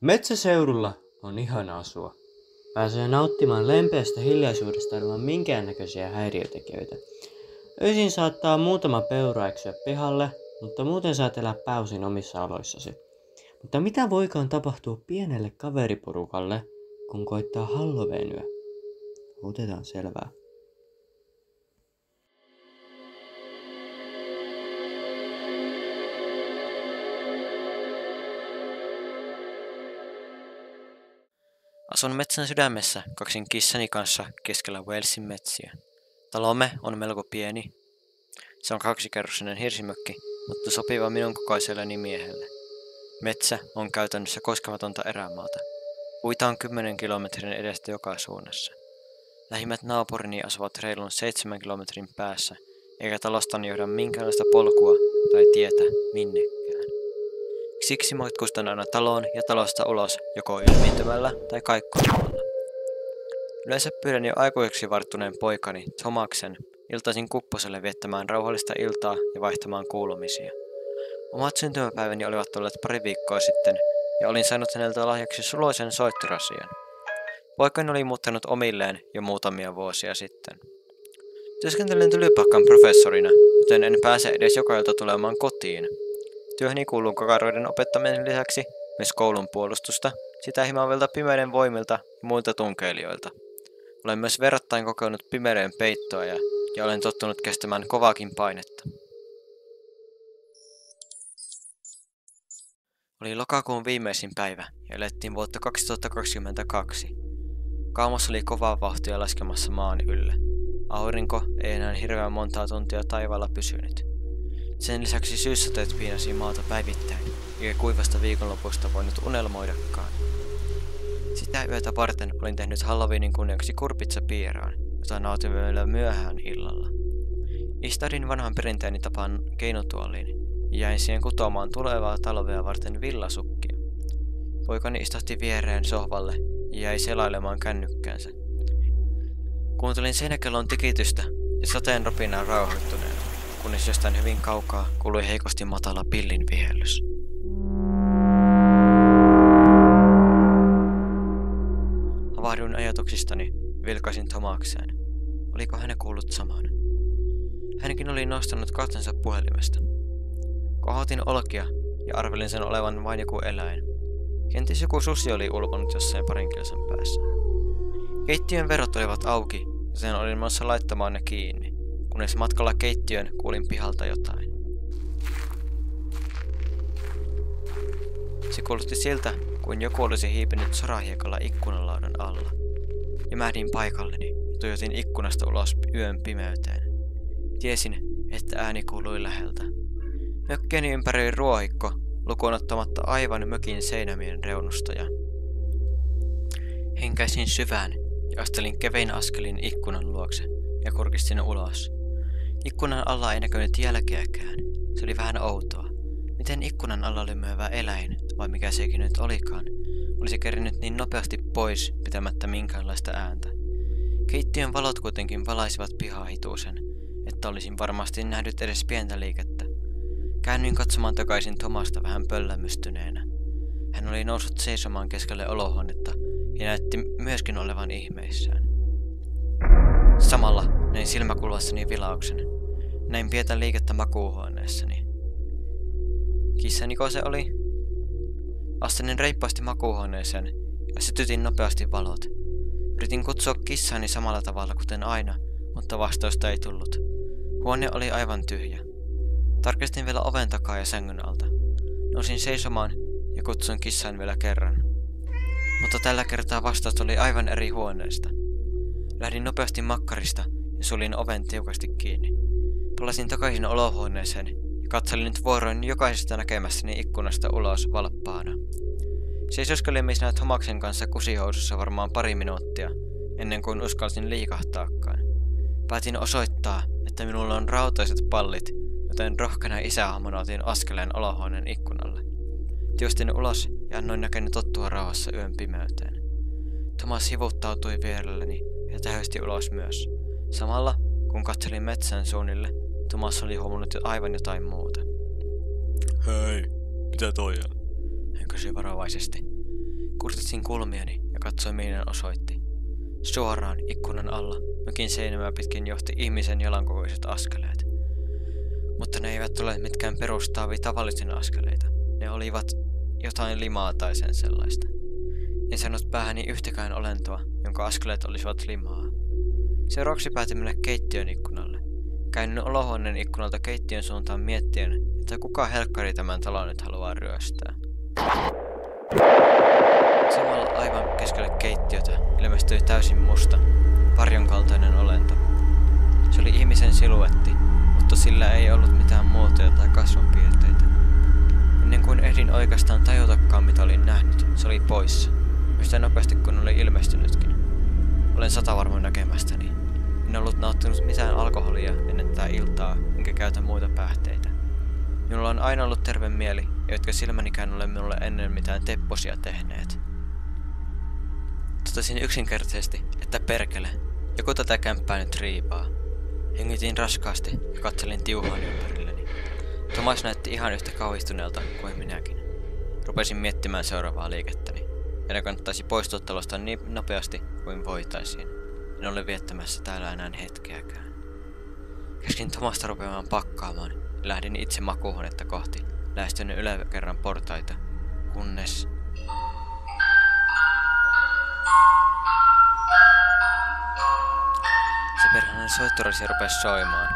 Metsäseudulla on ihana asua. Pääsee nauttimaan lempeästä hiljaisuudesta ilman minkäännäköisiä häiriötekijöitä. Öisin saattaa muutama peura eksyä pihalle, mutta muuten saat elää pääosin omissa oloissasi. Mutta mitä voikaan tapahtua pienelle kaveriporukalle, kun koittaa Halloween-yö? Otetaan selvää. Asun metsän sydämessä kaksin kissani kanssa keskellä Walesin metsiä. Talomme on melko pieni. Se on kaksikerroksinen hirsimökki, mutta sopiva minun kokoiselleni miehelle. Metsä on käytännössä koskematonta erämaata. Puita on 10 kilometrin edestä joka suunnassa. Lähimmät naapurini asuvat reilun 7 kilometrin päässä, eikä talostani johda minkäänlaista polkua tai tietä minnekään. Siksi matkustan aina taloon ja talosta ulos joko ilmiintymällä tai kaikkoamalla. Yleensä pyydän jo aikuiseksi varttuneen poikani Tomaksen iltaisin Kupposelle viettämään rauhallista iltaa ja vaihtamaan kuulumisia. Omat syntymäpäiväni olivat olleet pari viikkoa sitten ja olin saanut häneltä lahjaksi suloisen soittorasian. Poikani oli muuttanut omilleen jo muutamia vuosia sitten. Työskentelen Tylypahkan professorina, joten en pääse edes joka ilta tulemaan kotiin. Työhöni kuuluu kakaroiden opettamisen lisäksi myös koulun puolustusta, sitä himaavilta pimeyden voimilta ja muilta tunkeilijoilta. Olen myös verrattain kokenut pimeyden peittoa ja olen tottunut kestämään kovaakin painetta. Oli lokakuun viimeisin päivä ja elettiin vuotta 2022. Kaamos oli kovaa vauhtia laskemassa maan ylle. Aurinko ei enää hirveän montaa tuntia taivaalla pysynyt. Sen lisäksi syyssateet piinasi maata päivittäin, eikä kuivasta viikonlopusta voinut unelmoidakaan. Sitä yötä varten olin tehnyt Halloweenin kunniaksi kurpitsapiiraan, jota nautin vielä myöhään illalla. Istaudin vanhan perinteeni tapaan keinotuoliin ja jäin siihen kutomaan tulevaa talvea varten villasukkia. Poikani istahti viereen sohvalle ja jäi selailemaan kännykkäänsä. Kuuntelin seinäkellon tikitystä ja sateen ropinaa rauhoittuneena, kunnes jostain hyvin kaukaa kuului heikosti matala pillin vihellys. Havahduin ajatuksistani ja vilkaisin Tomakseen. Oliko hän kuullut saman? Hänkin oli nostanut katsensa puhelimesta. Kohotin olkia ja arvelin sen olevan vain joku eläin. Kenties joku susi oli ulkonut jossain parin kilsan päässä. Keittiön verot olivat auki ja sen olin menossa laittamaan ne kiinni, kunnes matkalla keittiöön kuulin pihalta jotain. Se kuulosti siltä, kuin joku olisi hiipinyt sorahiekalla ikkunalaudan alla. Jämähdin paikalleni ja tuijotin ikkunasta ulos yön pimeyteen. Tiesin, että ääni kuului läheltä. Mökkieni ympäröi ruohikko, lukuun ottamatta aivan mökin seinämien reunustoja. Henkäisin syvään ja astelin kevein askelin ikkunan luokse ja kurkistin ulos. Ikkunan alla ei näkynyt jälkeäkään. Se oli vähän outoa. Miten ikkunan alla lymyävä eläin, vai mikä sekin nyt olikaan, olisi kerinyt niin nopeasti pois pitämättä minkäänlaista ääntä. Keittiön valot kuitenkin valaisivat pihaa hituisen, että olisin varmasti nähnyt edes pientä liikettä. Käännyin katsomaan takaisin Tomasta vähän pöllämystyneenä. Hän oli noussut seisomaan keskelle olohuonetta ja näytti myöskin olevan ihmeissään. Samalla näin silmäkulmassani vilauksen. Näin pientä liikettä makuuhuoneessani. Kissaniko se oli? Astelin reippaasti makuuhuoneeseen ja sytytin nopeasti valot. Yritin kutsua kissani samalla tavalla kuten aina, mutta vastausta ei tullut. Huone oli aivan tyhjä. Tarkistin vielä oven takaa ja sängyn alta. Nousin seisomaan ja kutsuin kissan vielä kerran. Mutta tällä kertaa vastaus oli aivan eri huoneesta. Lähdin nopeasti makkarista ja suljin oven tiukasti kiinni. Palasin takaisin olohuoneeseen ja katselin nyt vuoroin jokaisesta näkemässäni ikkunasta ulos valppaana. Seisoskelimme siinä Tomaksen kanssa kusihousussa varmaan pari minuuttia, ennen kuin uskalsin liikahtaakaan. Päätin osoittaa, että minulla on rautaiset pallit, joten rohkeana isähahmona otin askeleen olohuoneen ikkunalle. Tiustin ulos ja annoin näkeni tottua rauhassa yön pimeyteen. Tomas hivuttautui vierelleni ja tähysti ulos myös. Samalla, kun katselin metsän suunnille, Tomas oli huomannut aivan jotain muuta. Hei, mitä toi on? Hän kysyi varovaisesti. Kurtitsin kulmiani ja katsoin mihin osoitti. Suoraan ikkunan alla mökin seinämää pitkin johti ihmisen jalankokoiset askeleet. Mutta ne eivät ole mitkään perustaavia tavallisia askeleita. Ne olivat jotain limaa tai sen sellaista. En saanut päähäni yhtäkään olentoa, jonka askeleet olisivat limaa. Seuraavaksi päätin mennä keittiön ikkunalle. Käyn olohuoneen ikkunalta keittiön suuntaan miettien, että kuka helkkari tämän talon nyt haluaa ryöstää. Samalla aivan keskelle keittiötä ilmestyi täysin musta, varjon kaltainen olento. Se oli ihmisen siluetti, mutta sillä ei ollut mitään muotoja tai kasvonpiirteitä. Ennen kuin ehdin oikeastaan tajutakaan mitä olin nähnyt, se oli poissa, yhtä nopeasti kuin oli ilmestynytkin. Olen satavarma näkemästäni. En ollut nauttinut mitään alkoholia ennen tätä iltaa, enkä käytä muita päihteitä. Minulla on aina ollut terve mieli, eivätkä silmänikään ole minulle ennen mitään tepposia tehneet. Totesin yksinkertaisesti, että perkele, joku tätä kämppää nyt riipaa. Hengitin raskaasti ja katselin tiuhaan ympärilleni. Thomas näytti ihan yhtä kauhistuneelta kuin minäkin. Rupesin miettimään seuraavaa liikettäni. Meidän kannattaisi poistua talosta niin nopeasti kuin voitaisiin. En ole viettämässä täällä enää hetkeäkään. Käskin Thomasta rupeamaan pakkaamaan ja lähdin itse makuuhuonetta kohti, lähestyn yläkerran portaita, kunnes... Se perhana soittorasi rupesi soimaan.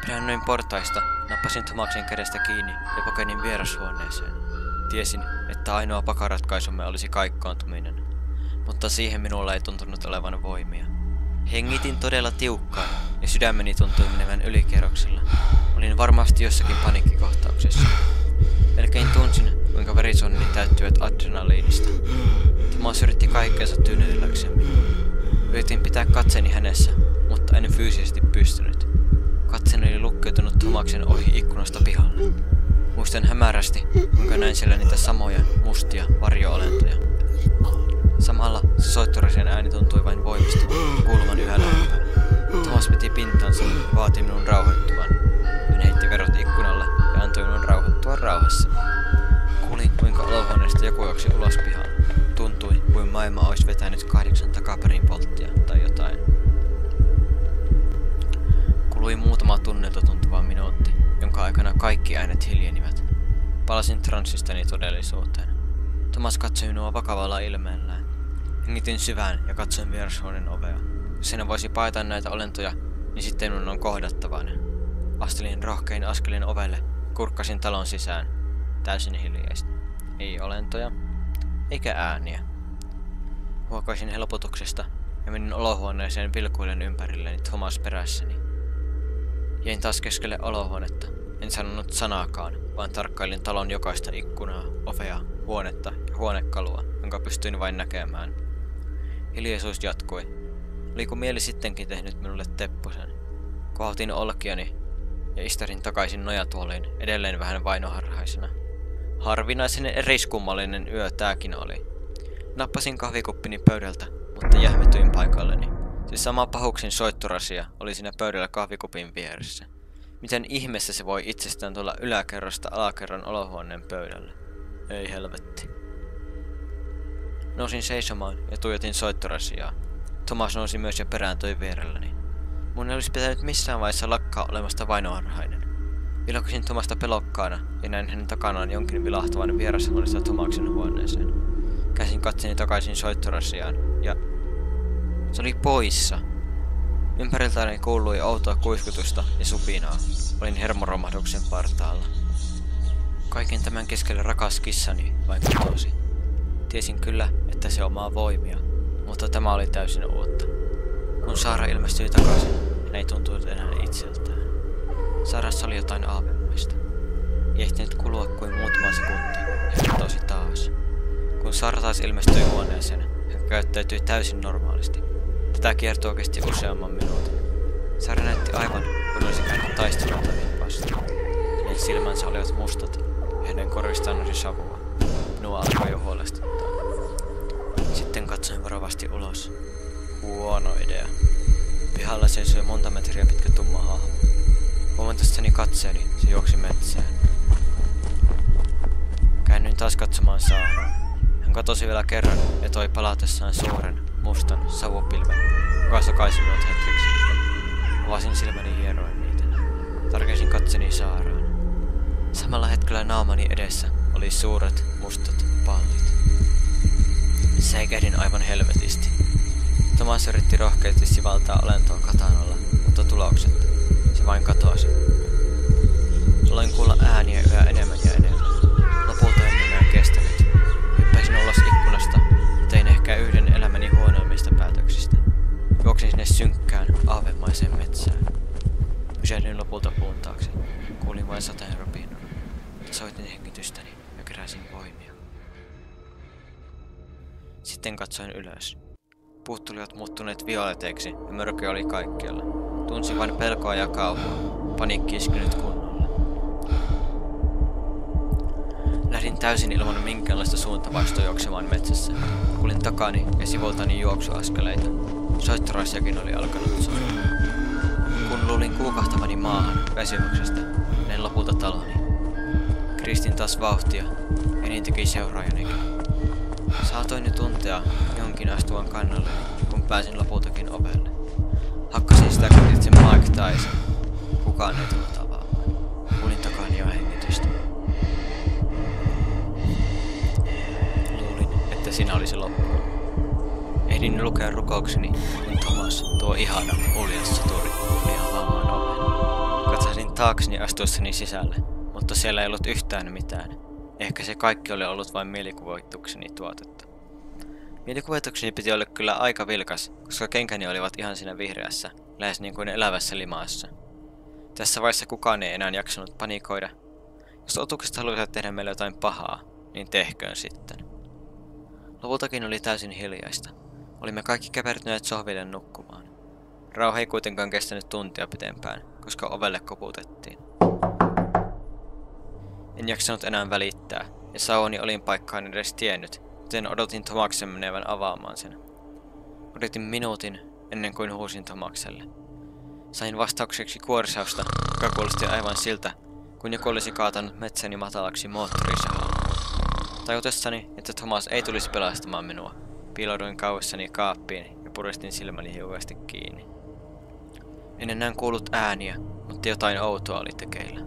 Peräännyin portaista, nappasin Thomaksen kädestä kiinni ja pakenin vierashuoneeseen. Tiesin, että ainoa pakaratkaisumme olisi kaikkoontuminen, mutta siihen minulla ei tuntunut olevan voimia. Hengitin todella tiukkaan ja sydämeni tuntui menevän ylikierroksilla. Olin varmasti jossakin paniikkikohtauksessa. Melkein tunsin, kuinka verisuoneni täyttyivät adrenaliinista. Thomas yritti kaikkeensa tyynnytelläkseen. Yritin pitää katseeni hänessä, mutta en fyysisesti pystynyt. Katseeni oli lukkeutunut Thomaksen ohi ikkunasta pihalle. Muistan hämärästi, kuinka näin siellä niitä samoja, mustia varjo-olentoja. Samalla se soittorasien ääni tuntui vain voimistuvan, kuuluvan yhä lähempään. Thomas piti pintansa ja vaati minun rauhoittuvan. Hän heitti verot ikkunalle ja antoi minun rauhoittua rauhassa. Kuulin, kuinka olohuoneesta joku juoksi ulos pihalle. Tuntui, kuin maailma olisi vetänyt 8 takaperin polttia tai jotain. Kului muutama tunnelta tuntuva minuutti, jonka aikana kaikki äänet hiljenivät. Palasin transsistani todellisuuteen. Thomas katsoi minua vakavalla ilmeellään. Hengitin syvään ja katsoin vierashuoneen ovea. Jos en voisi paeta näitä olentoja, niin sitten minun on kohdattava ne. Astelin rohkein askelin ovelle ja kurkkasin talon sisään. Täysin hiljaista. Ei olentoja, eikä ääniä. Huokaisin helpotuksesta ja menin olohuoneeseen vilkuillen ympärilleni Thomas perässäni. Jäin taas keskelle olohuonetta. En sanonut sanaakaan, vaan tarkkailin talon jokaista ikkunaa, ovea, huonetta ja huonekalua, jonka pystyin vain näkemään. Hiljaisuus jatkui. Oliko mieli sittenkin tehnyt minulle tepposen? Kohautin olkiani ja istarin takaisin nojatuoliin, edelleen vähän vainoharhaisena. Harvinaisen eriskummallinen yö tääkin oli. Nappasin kahvikuppini pöydältä, mutta jähmetyin paikalleni. Se sama pahuksin soittorasia oli siinä pöydällä kahvikupin vieressä. Miten ihmeessä se voi itsestään tulla yläkerrasta alakerran olohuoneen pöydälle? Ei helvetti. Nousin seisomaan ja tuijotin soittorasiaa. Thomas nousi myös ja perääntyi vierelläni. Mun ei olisi pitänyt missään vaiheessa lakkaa olemasta vainoharhainen. Vilkasin Thomasta pelokkaana ja näin hänen takanaan jonkin vilahtavan vierashuoneesta Thomaksen huoneeseen. Käsin katseni takaisin soittorasiaan ja... se oli poissa. Ympäriltäni kuului outoa kuiskutusta ja supinaa. Olin hermoromahduksen partaalla. Kaiken tämän keskellä rakas kissani vain katosi. Tiesin kyllä, että se omaa voimia, mutta tämä oli täysin uutta. Kun Saara ilmestyi takaisin, hän ei tuntunut enää itseltään. Saarassa oli jotain aavemaista. Ei ehtinyt kulua kuin muutama sekunti ja hän katosi taas. Kun Saara taas ilmestyi huoneeseen, hän käyttäytyi täysin normaalisti. Tätä kiertoa kesti useamman minuutin. Saara näytti aivan, kun olisi käynyt taistelua vastaan. Hänen silmänsä olivat mustat ja hänen korvistaan nousi savua. Minua alkoi jo huolestuttaa. Sitten katsoin varovasti ulos. Huono idea. Pihalla seisoi monta metriä pitkä tumma hahmo. Huomatessani katseeni, se juoksi metsään. Käännyin taas katsomaan Saaraa. Hän katosi vielä kerran ja toi palatessaan suuren, mustan savupilven, joka sokaisi minut hetkeksi. Avasin silmäni hieroen niitä. Tarkensin katseni Saaraan. Samalla hetkellä naamani edessä oli suuret, mustat pallit. Säikähdin aivan helvetisti. Thomas yritti rohkeasti sivaltaa olentoa katanalla, mutta tuloksetta. Se vain katosi. Aloin kuulla ääniä yhä enemmän ja enemmän. Lopulta en enää kestänyt. Hyppäsin ulos ikkunasta ja tein ehkä yhden elämäni huonoimmista päätöksistä. Juoksin sinne synkkään, aavemaiseen metsään. Pysähdyin lopulta puun taakse. Kuulin vain sateen ropinnan. Soitin hengitystäni ja keräsin voimia. Sitten katsoin ylös. Puut tulivat muuttuneet violeteiksi ja mörkö oli kaikkialla. Tunsin vain pelkoa ja kauhua. Paniikki iskenyt kunnolla. Lähdin täysin ilman minkäänlaista suuntavaistoa juoksemaan metsässä. Kuulin takani ja sivultani juoksuaskeleita. Soittorasiakin oli alkanut soida. Kun luulin kuukahtavani maahan väsymyksestä, menin lopulta taloni. Kristin taas vauhtia ja niin teki seuraajanikin. Saatoin jo tuntea jonkin astuvan kannalle, kun pääsin lopultakin ovelle. Hakkasin sitä kohti Mike Tyson. Kukaan ei tullut avaamaan. Kuulin takani jo hengitystä. Luulin, että siinä oli se loppu. Ehdin lukea rukoukseni, kun Thomas, tuo ihana, uljas soturi, tuli avaamaan oven. Katsahdin taakseni astuessani sisälle, mutta siellä ei ollut yhtään mitään. Ehkä se kaikki oli ollut vain mielikuvitukseni tuotetta. Mielikuvitukseni piti olla kyllä aika vilkas, koska kenkäni olivat ihan siinä vihreässä, lähes niin kuin elävässä limaassa. Tässä vaiheessa kukaan ei enää jaksanut panikoida. Jos otukset haluaisivat tehdä meille jotain pahaa, niin tehköön sitten. Lopultakin oli täysin hiljaista. Olimme kaikki käpertyneet sohville nukkumaan. Rauha ei kuitenkaan kestänyt tuntia pitempään, koska ovelle koputettiin. En jaksanut enää välittää, ja sauoni olinpaikkaan edes tiennyt, joten odotin Thomaksen menevän avaamaan sen. Odotin minuutin ennen kuin huusin Thomakselle. Sain vastaukseksi kuorsausta, joka kuulosti aivan siltä, kun joku olisi kaatanut metsäni matalaksi moottorisahaan. Tajutessani, että Thomas ei tulisi pelastamaan minua, piilouduin kauessani kaappiin ja puristin silmäni hiuasti kiinni. En enää kuullut ääniä, mutta jotain outoa oli tekeillä.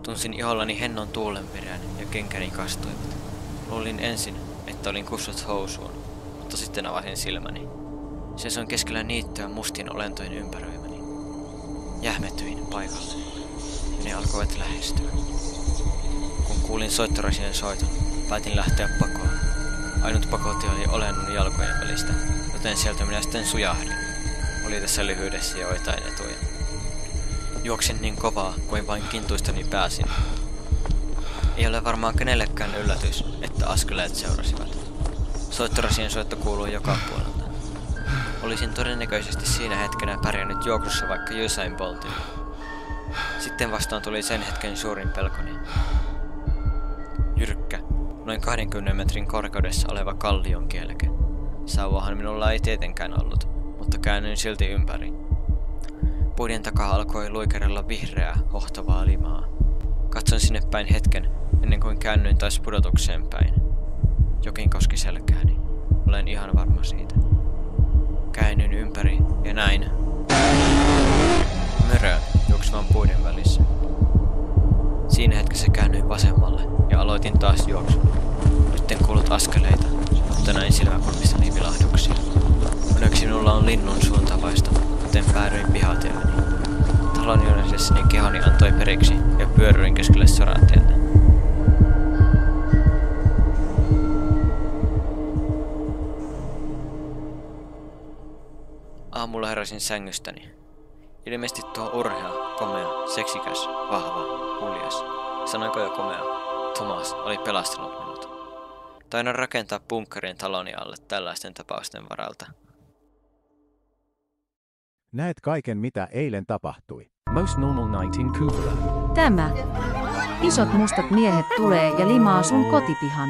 Tunsin ihollani hennon tuulenvirän ja kenkäni kastuivat. Luulin ensin, että olin kussut housuun, mutta sitten avasin silmäni. Seisoin keskellä niittyä mustien olentojen ympäröimäni. Jähmettyin paikalle, ja ne alkoivat lähestyä. Kun kuulin soittorasien soiton, päätin lähteä pakoon. Ainut pakotie oli olennon jalkojen välistä, joten sieltä minä sitten sujahdin. Oli tässä lyhyydessä ja joitain etuja. Juoksin niin kovaa, kuin vain kintuistani pääsin. Ei ole varmaan kenellekään yllätys, että askeleet seurasivat. Soittorasien soitto kuului joka puolelta. Olisin todennäköisesti siinä hetkenä pärjännyt juoksussa vaikka Usain Boltilla. Sitten vastaan tuli sen hetken suurin pelkoni. Jyrkkä, noin 20 metrin korkeudessa oleva kallion kielke. Sauvahan minulla ei tietenkään ollut, mutta käännyin silti ympäri. Puiden takaa alkoi luikerella vihreää, hohtavaa limaa. Katson sinne päin hetken, ennen kuin käännyin taas pudotukseen päin. Jokin koski selkääni. Olen ihan varma siitä. Käännyin ympäri ja näin mörön juoksevan puiden välissä. Siinä hetkessä käännyin vasemmalle ja aloitin taas juoksun. Nyt en kuullut askeleita, mutta näin silmäkulmissani vilahduksia. Onneksi minulla on linnun suuntavaisto, joten päädyin pihatielläni. Talon juonisessani kehoni antoi periksi ja pyöryin keskelle soratietä. Aamulla heräsin sängystäni. Ilmeisesti tuo urhea, komea, seksikäs, vahva, uljas, sanoiko jo komea, Thomas oli pelastanut minut. Taidan rakentaa bunkkerin taloni alle tällaisten tapausten varalta. Näet kaiken, mitä eilen tapahtui. Most normal night in Kuvula. Tämä. Isot mustat miehet tulee ja limaa sun kotipihan.